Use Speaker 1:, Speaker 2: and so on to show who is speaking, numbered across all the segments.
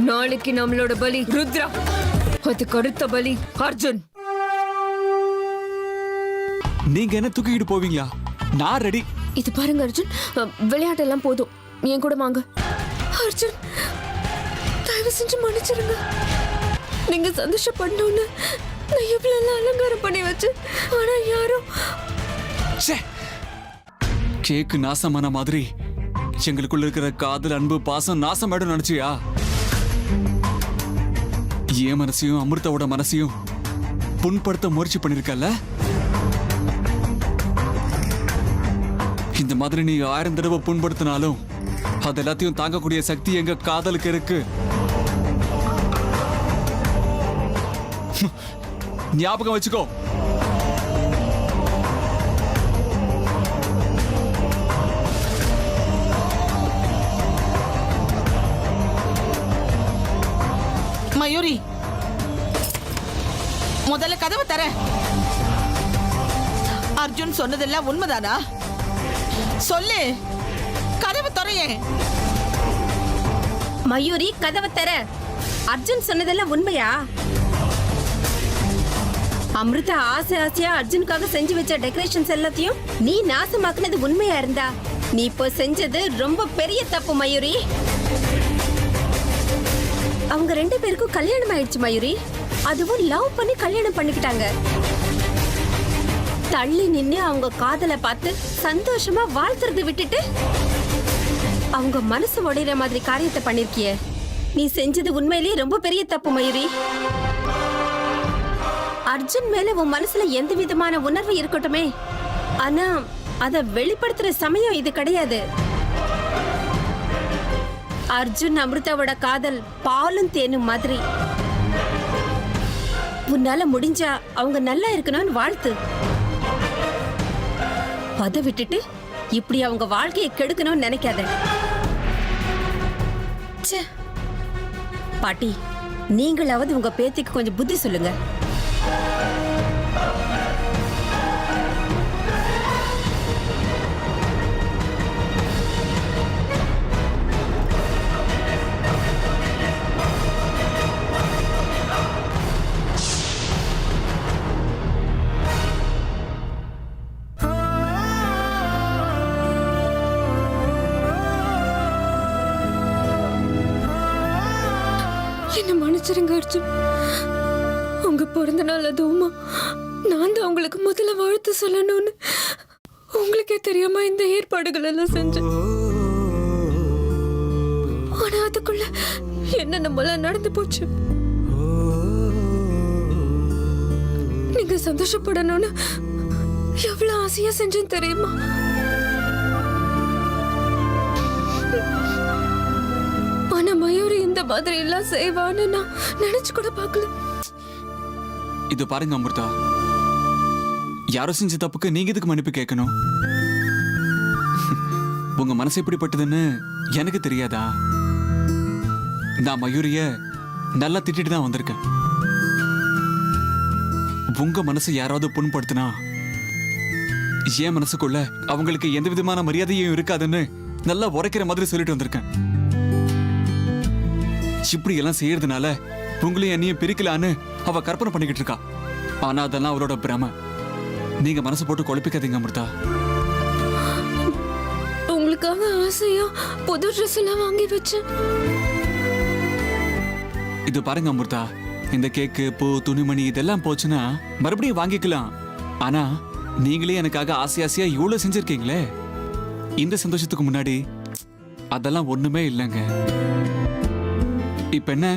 Speaker 1: நாளைக்கு நம்மளோட பலி ருத்ரா, அதுக்கு அடுத்த பலி அர்ஜுன்.
Speaker 2: நீங்க என்ன தூக்கிட்டு போவீங்களா? நான் ரெடி.
Speaker 1: இது பாருங்க அர்ஜுன், விளையாட்டெல்லாம் போதும், என் கூட வாங்க. அர்ஜுன், தயவு செஞ்சு மன்னிச்சிருங்க. நீங்க சந்தோஷப்படணும்னு நான் எவ்வளவு அலங்காரம் பண்ணி வச்சு, ஆனா யாரும்
Speaker 2: கேக்கு நாசமான மாதிரி எங்களுக்குள்ள இருக்கிற காதல், அன்பு, பாசம் நாசமாயிடும் நினைச்சியா? என் மனசையும் அமிர்தாவோட மனசையும் புண்படுத்த முயற்சி பண்ணிருக்கல. இந்த மாதிரி நீ 1000 தடவை புண்படுத்தினாலும் அது எல்லாத்தையும் தாங்கக்கூடிய சக்தி எங்க காதலுக்கு இருக்கு. ஞாபகம் வச்சுக்கோ.
Speaker 3: மயூரி, முதல்ல கதவை தர. அர்ஜுன் சொன்னதெல்லாம் உண்மைதானா? சொல்லு, கதவை தரையே.
Speaker 4: மயூரி, கதவை தர. அர்ஜுன் சொன்னதெல்லாம் உண்மையா? அமிர்தா ஆசை ஆசையா அர்ஜுனுக்காக செஞ்சு வச்ச டெக்கரேஷன்ஸ் எல்லாத்தையும் நீ நாசமாக்குனது உண்மையா இருந்தா நீ இப்போ செஞ்சது ரொம்ப பெரிய தப்பு மயூரி. அவங்க 2 பேருக்கும் கல்யாணம் ஆயிடுச்சு மயூரி. அதுவும் லவ் பண்ணி கல்யாணம் பண்ணிக்கிட்டாங்க. தள்ளி நின்னு அவங்க காதலை பார்த்து சந்தோஷமா வாழ்த்துறது விட்டுட்டு அவங்க மனசு உடையிற மாதிரி காரியத்தை பண்ணிருக்கிய. நீ செஞ்சது உண்மையிலேயே ரொம்ப பெரிய தப்பு மயூரி. அர்ஜுன் மேல உன் மனசுல எந்த விதமான உணர்வு இருக்கட்டுமே, ஆனா அத வெளிப்படுத்துற சமயம் இது கிடையாது. அர்ஜுன் அமிர்தாவோட காதல் பாலும் தேனும் மாதிரி. உன்னால முடிஞ்சா அவங்க நல்லா இருக்கணும்னு வாழ்த்து. அத விட்டுட்டு இப்படி அவங்க வாழ்க்கையை கெடுக்கணும்னு நினைக்காத. பாட்டி, நீங்களாவது உங்க பேத்திக்கு கொஞ்சம் புத்தி சொல்லுங்க.
Speaker 1: என்ன மன்னிச்சிருங்க அர்ஜுன். உங்க பிறந்த நாள் அதுவுமா நான் தான் உங்களுக்கு முதல்ல வாழ்த்து சொல்லணும்னு உங்களுக்கே தெரியாம இந்த ஏற்பாடுகள் எல்லாம் செஞ்சேன். ஆனா அதுக்குள்ள என்ன நம்மளாம் நடந்து போச்சு. நீங்க சந்தோஷப்படணும்னு எவ்வளவு ஆசையா செஞ்சேன்னு தெரியுமா? ஆனா மயூரி இந்த மாதிரி எல்லாம் செய்வான்னு நான் நினைச்சு கூட பார்க்கல.
Speaker 2: இது பாருங்க அமிர்தா, யாரோ செஞ்ச தப்புக்கு நீங்க எதுக்கு மன்னிப்பு கேட்கணும்? உங்க மனசு எப்படிப்பட்டதுன்னு எனக்கு தெரியாதா? நான் மயூரிய நல்லா திட்டிட்டு தான் வந்திருக்கேன். உங்க மனசை யாராவது புண்படுத்தினா என் மனசுக்குள்ள அவங்களுக்கு எந்த விதமான மரியாதையும் இருக்காதுன்னு நல்லா உரைக்கிற மாதிரி சொல்லிட்டு வந்திருக்கேன். இப்படி எல்லாம் செய்யறதுனால உங்களையும் என்னையும் பிரிக்கலான்னு அவ கற்பனை பண்ணிக்கிட்டு இருக்கா. ஆனா அதெல்லாம் அவளோட பிரம. நீங்க மனசு போட்டு குழப்பிக்காதீங்க அமிர்தா.
Speaker 1: உங்களுக்காக ஆசையா புது ட்ரெஸ் எல்லாம் வாங்கி வச்சேன்.
Speaker 2: இது பாருங்க அமிர்தா, இந்த கேக்கு, பூ, துணிமணி இதெல்லாம் போச்சுன்னா மறுபடியும் வாங்கிக்கலாம். ஆனா நீங்களே எனக்காக ஆசை ஆசையா இவ்வளவு செஞ்சிருக்கீங்களே, இந்த சந்தோஷத்துக்கு முன்னாடி அதெல்லாம் ஒண்ணுமே இல்லைங்க. இப்ப என்ன,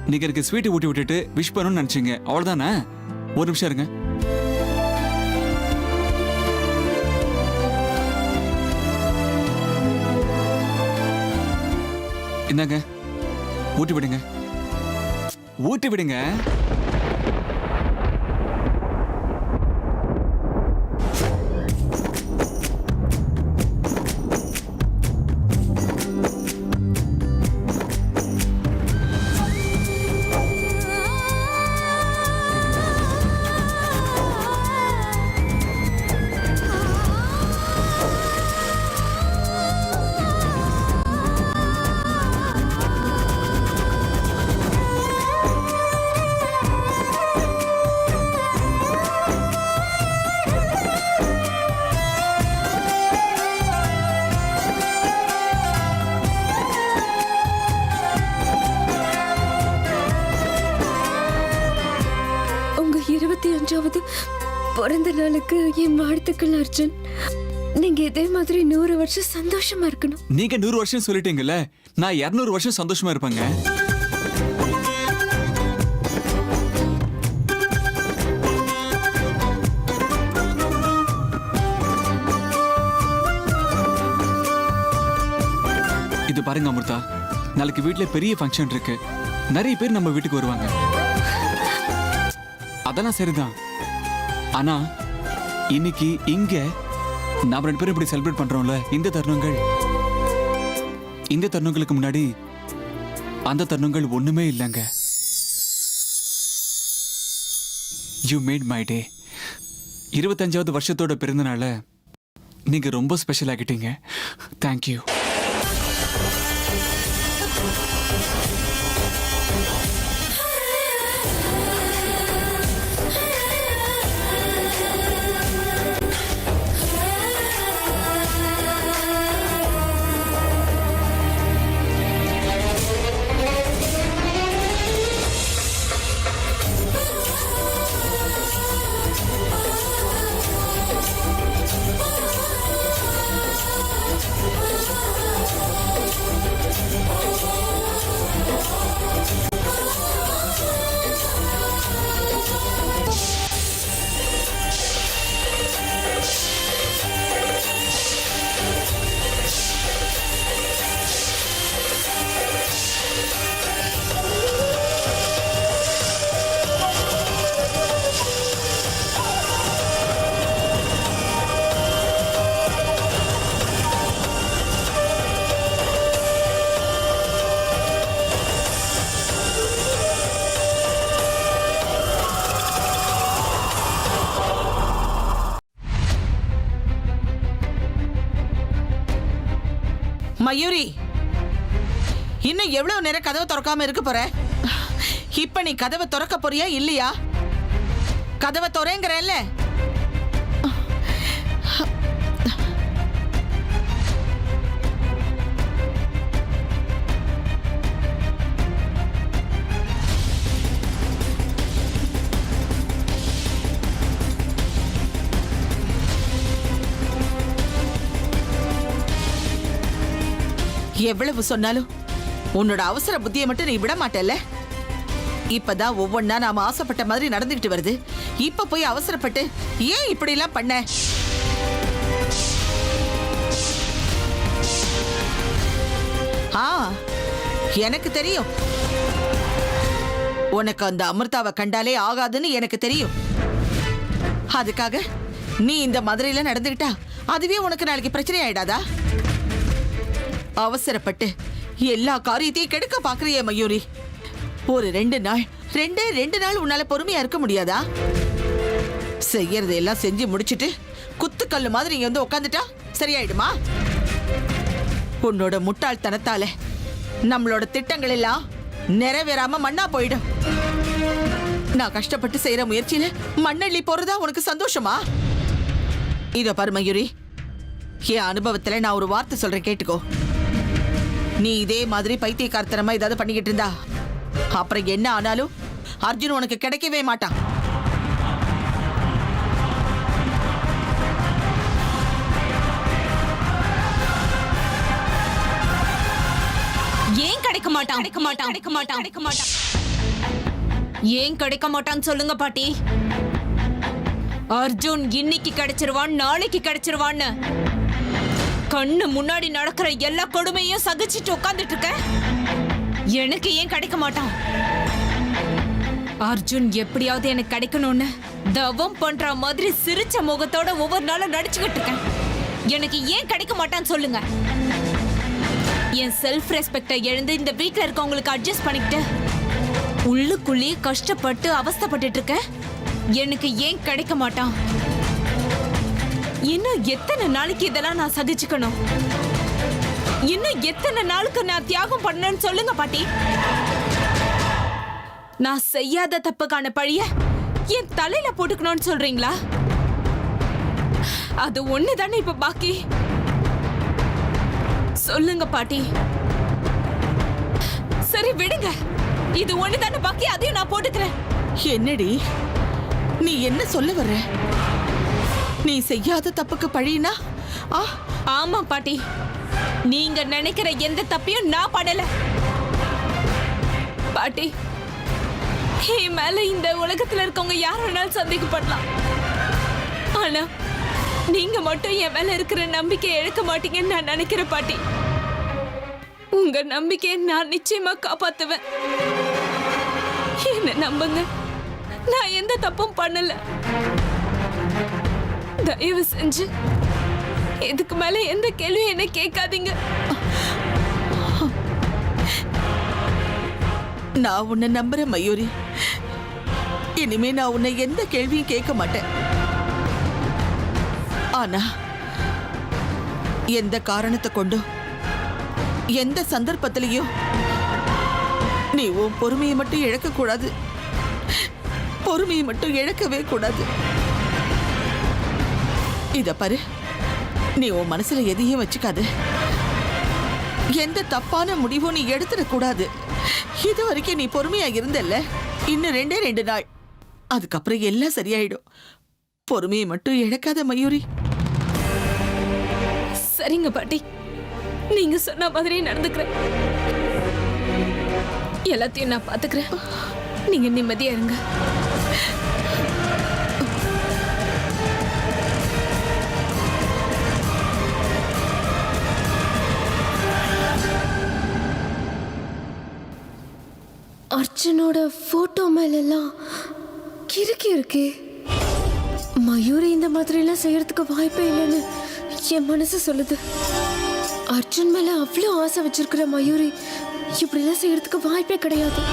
Speaker 2: நீங்க எனக்கு ஸ்வீட் ஊட்டி விட்டுட்டு விஷ் பண்ணணும்னு நினைச்சீங்க, அவ்வளவுதானே? ஒரு நிமிஷம் இருங்க. என்னங்க, ஊட்டி விடுங்க, ஊட்டி விடுங்க.
Speaker 1: நாளுக்கு என் வாழ்த்துக்கள் அர்ஜுன். நீங்க இதே மாதிரி 100 வருஷம் சந்தோஷமா இருக்கணும்.
Speaker 2: நீங்க 100 வருஷம் சொல்லிட்டீங்கல்ல, நான் 200 வருஷம் சந்தோஷமா இருப்பேங்க. இது பாருங்க அமிர்தா, நாளைக்கு வீட்ல பெரிய ஃபங்க்ஷன் இருக்கு. நிறைய பேர் நம்ம வீட்டுக்கு வருவாங்க. அதெல்லாம் சரிதான். ஆனா இன்னைக்கு இங்க நாம 2 பேரும் இப்படி செலிப்ரேட் பண்றோம்ல, இந்த தருணங்களுக்கு முன்னாடி அந்த தருணங்கள் ஒண்ணுமே இல்லைங்க. You made my day. 25வது வருஷத்தோட பிறந்தனால நீங்க ரொம்ப ஸ்பெஷல் ஆகிட்டீங்க. தேங்க்யூ.
Speaker 3: மயூரி, இன்னும் எவ்வளவு நேரம் கதவை திறக்காம இருக்க போற? இப்ப நீ கதவை திறக்க போறியா இல்லையா? கதவை திறங்கறல்ல. எவ்வளவு சொன்னாலும் உன்னோட அவசர புத்தியை மட்டும் நீ விட மாட்டல்ல. இப்பதான் ஒவ்வொன்னா நாம ஆசைப்பட்ட மாதிரி நடந்துகிட்டு வருது. இப்ப போய் அவசரப்பட்டு ஏன் இப்படி எல்லாம் பண்ண? எனக்கு தெரியும். உனக்கு அந்த அமிர்தாவை கண்டாலே ஆகாதுன்னு எனக்கு தெரியும். அதுக்காக நீ இந்த மாதிரில நடந்துகிட்டா அதுவே உனக்கு நாளைக்கு பிரச்சனை ஆயிடாதா? அவசரப்பட்டு எல்லா காரியத்தையும் கெடுக்க பாக்குறியே மயூரி. ஒரு 2 நாள் உன்னால பொறுமையா இருக்க முடியாதா? செய்யறது எல்லாம் செஞ்சு முடிச்சிட்டு குத்துக்கல்லு மாதிரி இங்க வந்து உட்காந்துட்டா சரியாயிடுமா? உன்னோட முட்டாள்தனத்தால நம்மளோட திட்டங்கள் எல்லாம் நிறைவேறாம மண்ணா போயிடும். நான் கஷ்டப்பட்டு செய்யற முயற்சியில மண்ணள்ளி போறதா உனக்கு சந்தோஷமா? இதோ பாரு மயூரி, என் அனுபவத்துல நான் ஒரு வார்த்தை சொல்றேன், கேட்டுக்கோ. நீ இதே மாதிரி பைத்தியக்காரத்தனமா ஏதாவது பண்ணிக்கிட்டு இருந்தா அப்புறம் என்ன ஆனாலும் அர்ஜுன் உனக்கு கிடைக்கவே மாட்டான்.
Speaker 5: ஏன் கிடைக்க மாட்டான்? ஏன் கிடைக்க மாட்டான்னு சொல்லுங்க பாட்டி. அர்ஜுன் இன்னைக்கு கிடைச்சிருவான், நாளைக்கு கிடைச்சிருவான்னு கண்ணு முன்னாடி நடக்கிற எல்லா கொடுமையும் சகிச்சுட்டு உட்கார்ந்துட்டு இருக்க. எனக்கு ஏன் கிடைக்க மாட்டான்? அர்ஜுன் எப்படியாவது எனக்கு கிடைக்கணும்னு தவம் பண்ற மாதிரி சிரிச்ச முகத்தோட ஒவ்வொரு நாளும் நடிச்சுக்கிட்டு இருக்கேன். எனக்கு ஏன் கிடைக்க மாட்டான்னு சொல்லுங்க. என் செல்ஃப் ரெஸ்பெக்டை எழுந்து இந்த வீட்டுல இருக்கவங்களுக்கு அட்ஜஸ்ட் பண்ணிக்கிட்டு உள்ளுக்குள்ளேயே கஷ்டப்பட்டு அவஸ்தைப்பட்டுட்டு இருக்க. எனக்கு ஏன் கிடைக்க மாட்டான்? இன்னும் எத்தனை நாளைக்கு இதெல்லாம் நான் சகிச்சுக்கணும்? இன்னும் எத்தனை நாளுக்கு நான் தியாகம் பண்ணணும்னு சொல்லுங்க பாட்டி. நான் செய்யாத தப்புக்கான பழிய என் தலையில போட்டுக்கணும்னு சொல்றீங்களா? அது ஒண்ணுதானே இப்ப பாக்கி. சொல்லுங்க பாட்டி. சரி விடுங்க, இது ஒண்ணுதானே பாக்கி, அதையும் நான் போட்டுக்கிறேன்.
Speaker 3: என்னடி நீ என்ன சொல்ல வர்ற? நீ செய்யாத தப்புக்கு பழினா
Speaker 5: ஆமா பாட்டி, நீங்க நினைக்கிற எந்த தப்பையும் நான் பண்ணல. பாட்டி, என் மேல இந்த உலகத்துல இருக்கவங்க யார் வேணாலும் சந்தேகப்படலாம். ஆனா நீங்க மட்டும் என் மேல இருக்கிற நம்பிக்கையை இழக்க மாட்டீங்கன்னு நான் நினைக்கிறேன் பாட்டி. உங்க நம்பிக்கையை நான் நிச்சயமா காப்பாத்துவேன். என்ன நம்புங்க, நான் எந்த தப்பும் பண்ணல. தயவு செஞ்சு இதுக்கு மேல எந்த கேள்வியும் என்ன கேட்காதீங்க.
Speaker 3: நான் உன்னை நம்புறேன் மயூரி. இனிமே நான் உன்னை எந்த கேள்வியும் கேட்க மாட்டேன். ஆனா எந்த காரணத்தை கொண்டோ எந்த சந்தர்ப்பத்திலையும் நீ உன் பொறுமையை மட்டும் இழக்க கூடாது. பொறுமையை மட்டும் இழக்கவே கூடாது. இத பாரு, நீ உன் மனசுல எதையும் வச்சுக்காது. எந்த தப்பான முடிவும் நீ எடுத்துடக்கூடாது. இது வரைக்கும் நீ பொறுமையா இருந்தல்ல, இன்னும் 2 நாள், அதுக்கப்புறம் எல்லாம் சரியாயிடும். பொறுமையை மட்டும் இழக்காத மயூரி.
Speaker 5: சரிங்க பாட்டி, நீங்க சொன்ன மாதிரியே நடந்துக்கிறேன். எல்லாத்தையும் நான் பாத்துக்கிறேன். நீங்க நிம்மதியா இருங்க.
Speaker 1: அர்ஜுனோட போட்டோ மேலெல்லாம் கிறுக்கி இருக்கே. மயூரி இந்த மாதிரிலாம் செய்யறதுக்கு வாய்ப்பே இல்லைன்னு என் மனசு சொல்லுது. அர்ஜுன் மேல அவ்வளோ ஆசை வச்சிருக்கிற மயூரி இப்படிலாம் செய்யறதுக்கு வாய்ப்பே கிடையாது.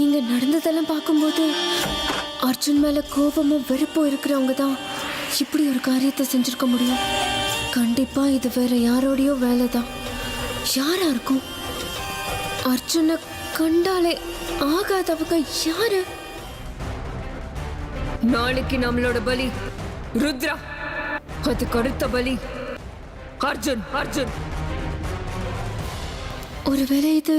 Speaker 1: இங்க நடந்ததெல்லாம் பார்க்கும்போது அர்ஜுன் மேல கோபமும் வெறுப்பும் இருக்கிறவங்க தான் இப்படி ஒரு காரியத்தை செஞ்சிருக்க முடியும். கண்டிப்பா இது வேற யாரோடையோ வேலை தான். யாரா இருக்கும்? அர்ஜுனை கண்டாலே ஆகாதவங்க யாரு? நாளைக்கு நம்மளோட பலி ருத்ரா, அதுக்கு அடுத்த பலி அர்ஜுன். ஒருவேளை இது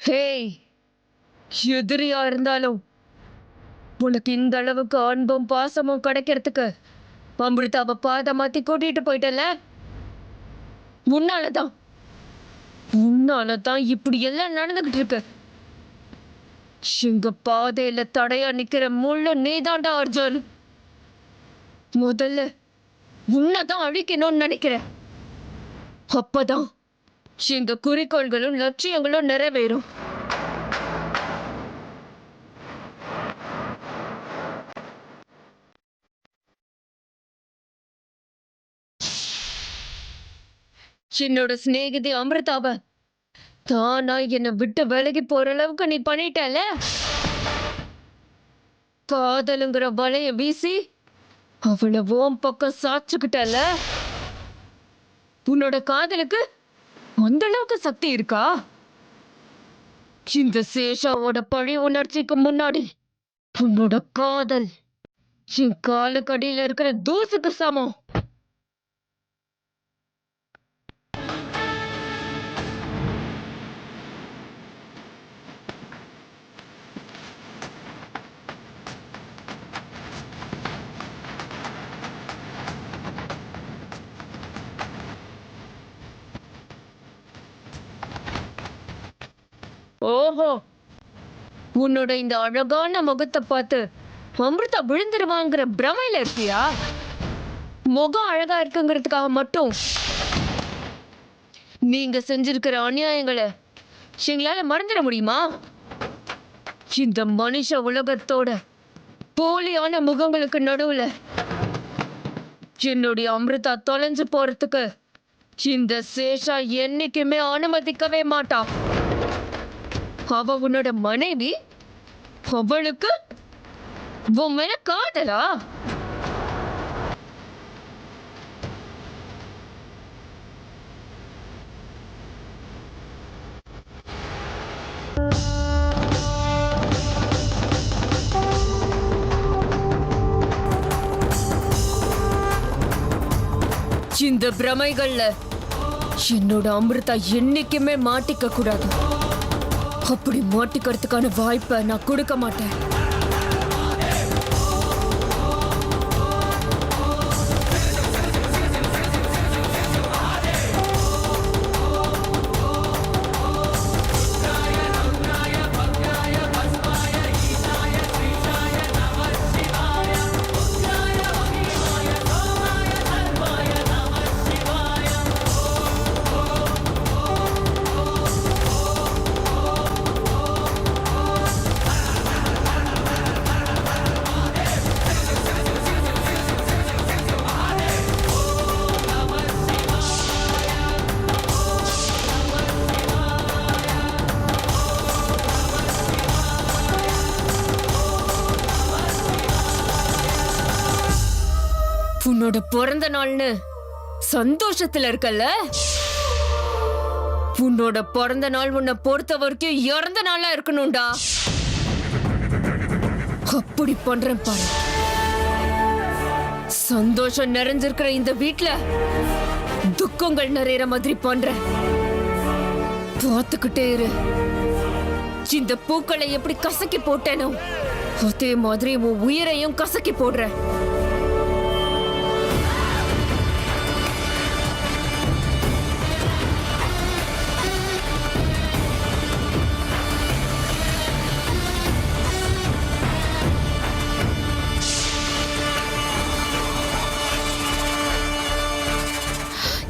Speaker 1: ஹேய், எதிரியா இருந்தாலும் உனக்கு இந்த அளவுக்கு அன்பும் பாசமும் கிடைக்கிறதுக்கு அமிர்தாவை பாதை மாத்தி கூட்டிட்டு போயிட்டல. உன்னாலதான் இப்படி எல்லாம் நடந்துகிட்டு இருக்கு. எங்க பாதையில தடையா நிக்கிற முள்ளு நீதாண்டா அர்ஜுன். முதல்ல உன்னதான் அழிக்கணும்னு நினைக்கிறேன். அப்பதான் எங்க குறிக்கோள்களும் லட்சியங்களும் நிறைவேறும். என்னோட சிநேகிதி அமிர்தாவ தானா என்னை விட்டு விலகி போற அளவுக்கு நீ பண்ணிட்டல. காதலுங்கிற வலைய வீசி அவளை ஓம் பக்கம் சாச்சுக்கிட்டல. உன்னோட காதலுக்கு அந்த அளவுக்கு சக்தி இருக்கா? இந்த சேஷாவோட பழி உணர்ச்சிக்கு முன்னாடி உன்னோட காதல் என் காலுக்கடியில இருக்கிற தூசுக்கு சமம். ஓஹோ, உன்னோட இந்த அழகான முகத்தை பார்த்து அமிர்தா விழுந்துருவாங்கிற பிரமையில இருக்கியா? முகம் அழகா இருக்குங்கிறதுக்காக மட்டும் நீங்க செஞ்சிருக்கிற அநியாயங்களை எங்களால மறந்துட முடியுமா? இந்த மனுஷ உலகத்தோட போலியான முகங்களுக்கு நடுவுல என்னுடைய அமிர்தா தொலைஞ்சு போறதுக்கு இந்த சேஷா என்னைக்குமே அனுமதிக்கவே மாட்டா. அவ உன்னோட மனைவி, அவளுக்கு உன் மேல காதலா? இந்த பிரமைகள்ல என்னோட அமிர்தா என்னைக்குமே மாட்டிக்க கூடாது. அப்படி மாட்டிக்கிறதுக்கான வாய்ப்பை நான் கொடுக்க மாட்டேன். உன்னோட பிறந்த நாள்னு சந்தோஷத்துல இருக்கல்ல, உன்னோட பிறந்த நாள் உன்னை பொறுத்த வரைக்கும் இறந்த நாளா இருக்கணும்டா. அப்படி பண்றேன் பாரு. சந்தோஷம் நிறைஞ்சிருக்கிற இந்த வீட்ல துக்கங்கள் நிறைய மாதிரி பண்றேன். பார்த்துக்கிட்டே இரு. இந்த பூக்களை எப்படி கசக்கி போட்டேனோ அதே மாதிரி உன் உயிரையும் கசக்கி போடுறேன்.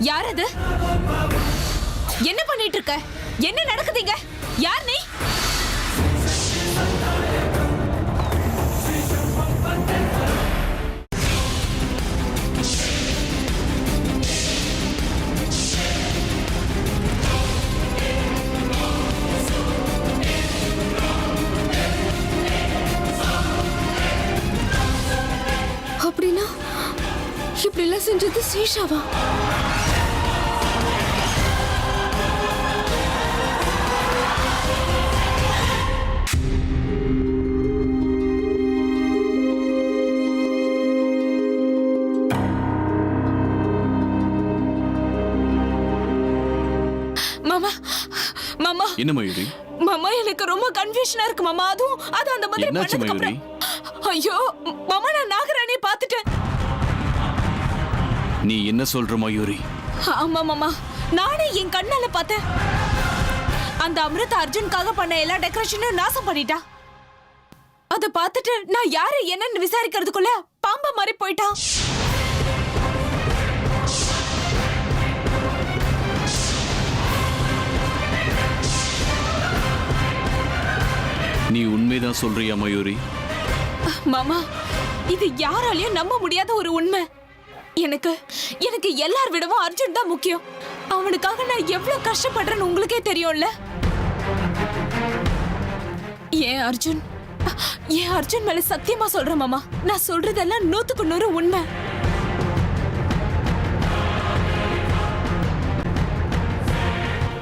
Speaker 5: யார் அது? என்ன பண்ணிட்டு இருக்க? என்ன நடக்குதுங்க? யார் நீ?
Speaker 1: அப்படின்னா இப்படி எல்லாம் செஞ்சது ஸ்ரீஷாவா?
Speaker 5: மாமா, மாமா,
Speaker 6: என்ன மயூரி?
Speaker 5: மாமா எனக்கு ரொம்ப கன்ஃபியூஷனா இருக்கு மாமா. அது அந்த மாதிரி
Speaker 6: என்னாச்சு
Speaker 5: பண்ணதுக்கு
Speaker 6: மயூரி?
Speaker 5: அப்புறம் ஐயோ மாமா, நான் நாகராணியை பார்த்துட்டேன்.
Speaker 6: நீ என்ன சொல்ற மயூரி?
Speaker 5: ஆமா மாமா, நானே என் கண்ணால பார்த்தேன். அந்த அமிர்தா அர்ஜுனுக்காக பண்ண எல்லா டெக்கரேஷனும் நாசம் பண்ணிட்டா. அத பார்த்துட்டு நான் யாரு என்னன்னு விசாரிக்கிறதுக்குள்ள பாம்பா மாதிரி போயிட்டான்.
Speaker 6: நீ உண்மைதான் சொல்றியா மயூரி?
Speaker 5: மாமா, இது யாராலையும் நம்ப முடியாத ஒரு உண்மை. எனக்கு எனக்கு எல்லார் விடவும் அர்ஜுன் தான் முக்கியம். அவனுக்காக நான் எவ்வளவு கஷ்டப்படுறேன்னு உங்களுக்கே தெரியும்ல. ஏன் அர்ஜுன் மேல சத்தியமா சொல்றேன் மாமா, நான் சொல்றதெல்லாம் 100க்கு 100 உண்மை.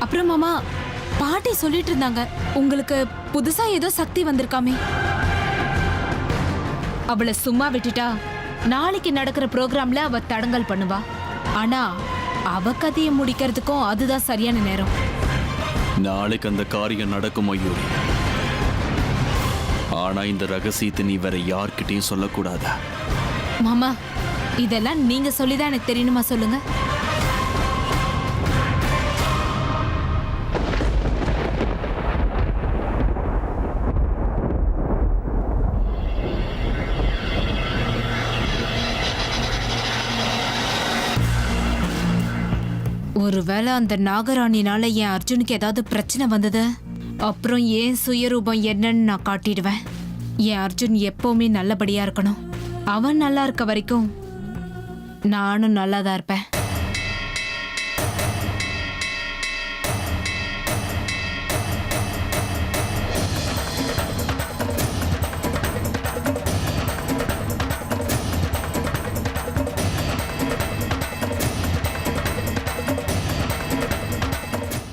Speaker 5: அப்புறம் மாமா, பாட்டி சொல்லிட்டு இருந்தாங்க உங்களுக்கு புதுசா ஏதோ சக்தி வந்திருக்காமே. அவளை சும்மா விட்டுட்டா நாளைக்கு நடக்கிற ப்ரோக்ராம்ல அவ தடங்கல் பண்ணுவா. ஆனா அவ கதையை முடிக்கிறதுக்கும் அதுதான் சரியான நேரம்.
Speaker 6: நாளைக்கு அந்த காரியம் நடக்கும் மயூரி. ஆனா இந்த ரகசியத்தை நீ வேற யார்கிட்டயும் சொல்லக்கூடாது.
Speaker 5: மாமா, இதெல்லாம் நீங்க சொல்லிதான் எனக்கு தெரியணுமா? சொல்லுங்க. ஒருவேளை அந்த நாகராணினால என் அர்ஜுனுக்கு ஏதாவது பிரச்சனை வந்தது, அப்புறம் ஏன் சுயரூபம் என்னன்னு நான் காட்டிடுவேன். என் அர்ஜுன் எப்பவுமே நல்லபடியா இருக்கணும். அவன் நல்லா இருக்க வரைக்கும் நானும் நல்லாதான் இருப்பேன்.